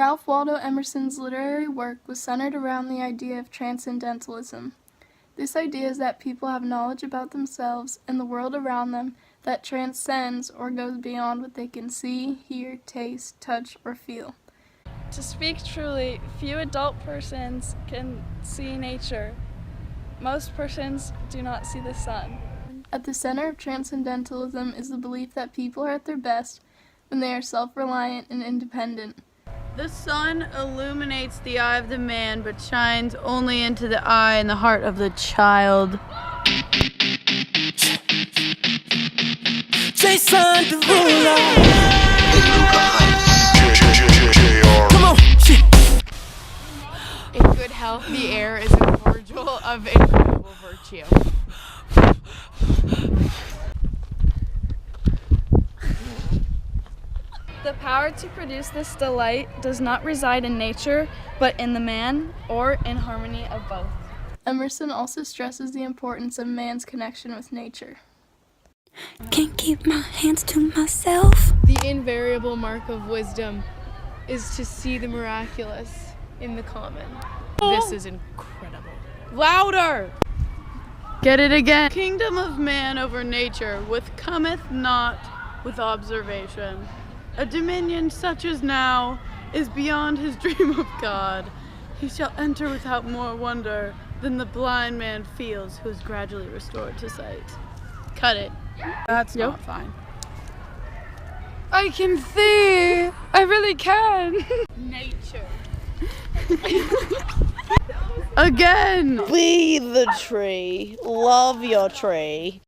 Ralph Waldo Emerson's literary work was centered around the idea of transcendentalism. This idea is that people have knowledge about themselves and the world around them that transcends or goes beyond what they can see, hear, taste, touch, or feel. To speak truly, few adult persons can see nature. Most persons do not see the sun. At the center of transcendentalism is the belief that people are at their best when they are self-reliant and independent. The sun illuminates the eye of the man, but shines only into the eye and the heart of the child. Jason Derulo. Come on. In good health, the air is a cordial of incredible virtue. The power to produce this delight does not reside in nature, but in the man, or in harmony of both. Emerson also stresses the importance of man's connection with nature. Can't keep my hands to myself. The invariable mark of wisdom is to see the miraculous in the common. This is incredible. Louder! Get it again. Kingdom of man over nature, with cometh not with observation. A dominion such as now is beyond his dream of God. He shall enter without more wonder than the blind man feels who is gradually restored to sight. Cut it. That's not fine. I can see! I really can! Nature. Again! Be the tree. Love your tree.